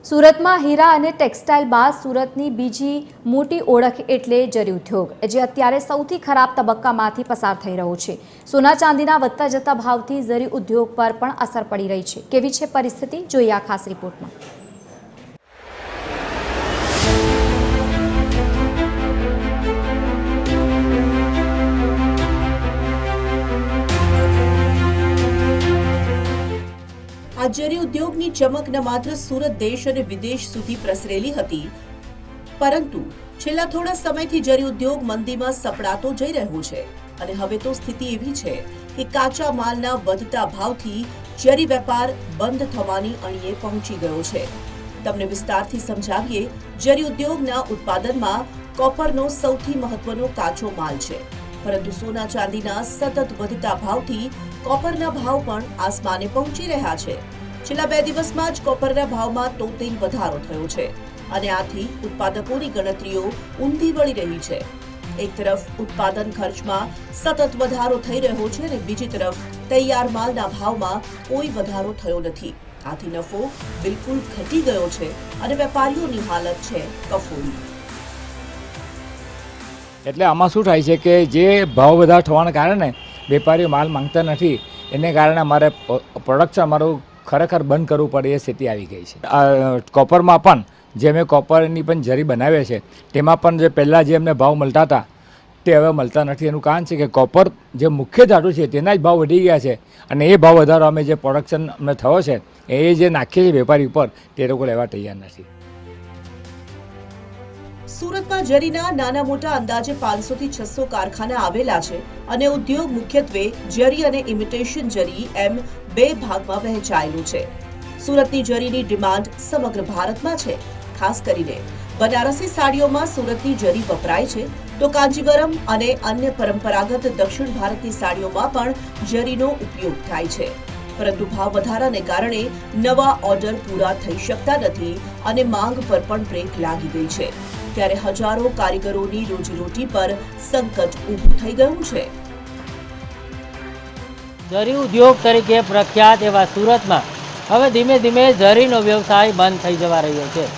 સુરતમાં હીરા અને ટેક્સટાઇલ બાદ સુરતની બીજી મોટી ઓળખ એટલે જરી ઉદ્યોગ, જે અત્યારે સૌથી ખરાબ તબક્કામાંથી પસાર થઈ રહ્યો છે। સોના ચાંદીના વધતા જતા ભાવથી જરી ઉદ્યોગ પર પણ અસર પડી રહી છે। કેવી છે પરિસ્થિતિ, જોઈએ આ ખાસ રિપોર્ટમાં। આ જરી ઉદ્યોગની ચમક ન માત્ર સુરત દેશ અને વિદેશ સુધી પ્રસરેલી હતી, પરંતુ છેલ્લા થોડા સમયથી જરી ઉદ્યોગ મંદીમાં સપડાતો જઈ રહ્યો છે અને હવે તો સ્થિતિ એવી છે કે કાચા માલના વધતા ભાવથી જરી વેપાર બંધ થવાની અણીએ પહોંચી ગયો છે। તમને વિસ્તારથી સમજાવીએ। જરી ઉદ્યોગના ઉત્પાદનમાં કોપરનો સૌથી મહત્વનો કાચો માલ છે, પરંતુ સોના ચાંદીના સતત વધતા ભાવથી કોપરના ભાવ પણ આસમાને પહોંચી રહ્યા છે। છેલ્લા 2 દિવસમાં જ કોપરના ભાવમાં તોતિંગ વધારો થયો છે અને આથી ઉત્પાદકોની ગણતરીઓ ઊંધી વળી રહી છે। એક તરફ ઉત્પાદન ખર્ચમાં સતત વધારો થઈ રહ્યો છે અને બીજી તરફ તૈયાર માલના ભાવમાં કોઈ વધારો થયો નથી। આથી નફો બિલકુલ ઘટી ગયો છે અને વેપારીઓની હાલત છે કફોડી। એટલે આમાં શું થાય છે કે જે ભાવ વધારો થવાના કારણે વેપારીઓ માલ માંગતા નથી, એને કારણે અમારે પ્રોડક્શન અમારું ખરેખર બંધ કરવું પડે એ સ્થિતિ આવી ગઈ છે। કોપરમાં પણ જે અમે કોપરની પણ જરી બનાવીએ છીએ, તેમાં પણ જે પહેલાં જે અમને ભાવ મળતા હતા તે હવે મળતા નથી। એનું કારણ છે કે કોપર જે મુખ્ય ધાતુ છે તેના જ ભાવ વધી ગયા છે અને એ ભાવ વધારો અમે જે પ્રોડક્શન અમને થયો છે એ જે નાખીએ છીએ વેપારી ઉપર, તે લોકો લેવા તૈયાર નથી। સુરતમાં જરીના નાના મોટા અંદાજે 500 થી 600 કારખાના આવેલા છે અને ઉદ્યોગ મુખ્યત્વે જરી અને ઇમિટેશન જરી એમ 2 ભાગમાં વહેંચાયેલું છે। સુરતની જરીની ડિમાન્ડ સમગ્ર ભારતમાં છે। ખાસ કરીને બનારસી સાડીઓમાં સુરતની જરી વપરાય છે, તો કાંજીવરમ અને અન્ય પરંપરાગત દક્ષિણ ભારતની સાડીઓમાં પણ જરીનો ઉપયોગ થાય છે। પરંતુ ભાવ વધારાને કારણે નવા ઓર્ડર પૂરા થઈ શકતા નથી અને માંગ પર પણ બ્રેક લાગી ગઈ છે। ત્યારે હજારો કારીગરોની રોજીરોટી પર સંકટ ઊભું થઈ ગયું છે। જરી ઉદ્યોગ તરીકે પ્રખ્યાત એવા સુરતમાં હવે ધીમે ધીમે જરીનો વ્યવસાય બંધ થઈ જવા રહ્યો છે,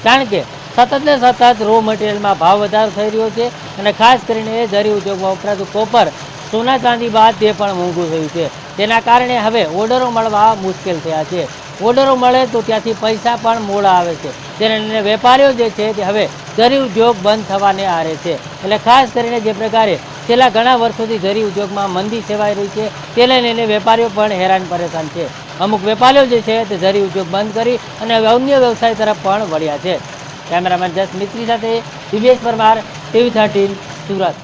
કારણ કે સતત ને સતત રો મટીરિયલમાં ભાવ વધારો થઈ રહ્યો છે અને ખાસ કરીને જરી ઉદ્યોગમાં વપરાતું કોપર સોના ચાંદી બાદ તે પણ મોંઘું થયું છે। તેના કારણે હવે ઓર્ડરો મળવા મુશ્કેલ થયા છે। ઓર્ડરો મળે તો ત્યાંથી પૈસા પણ મોડા આવે છે, જેને વેપારીઓ જે છે તે હવે જરી ઉદ્યોગ બંધ થવાને આરે છે। એટલે ખાસ કરીને જે પ્રકારે છેલ્લા ઘણા વર્ષોથી જરી ઉદ્યોગમાં મંદી સેવાઈ રહી છે, તેને લઈને વેપારીઓ પણ હેરાન પરેશાન છે। અમુક વેપારીઓ જે છે તે જરી ઉદ્યોગ બંધ કરી અને અન્ય વ્યવસાય તરફ પણ વળ્યા છે। કેમેરામેન જસ મિત્રી સાથે દિવ્યેશ પરમાર, TV13 સુરત।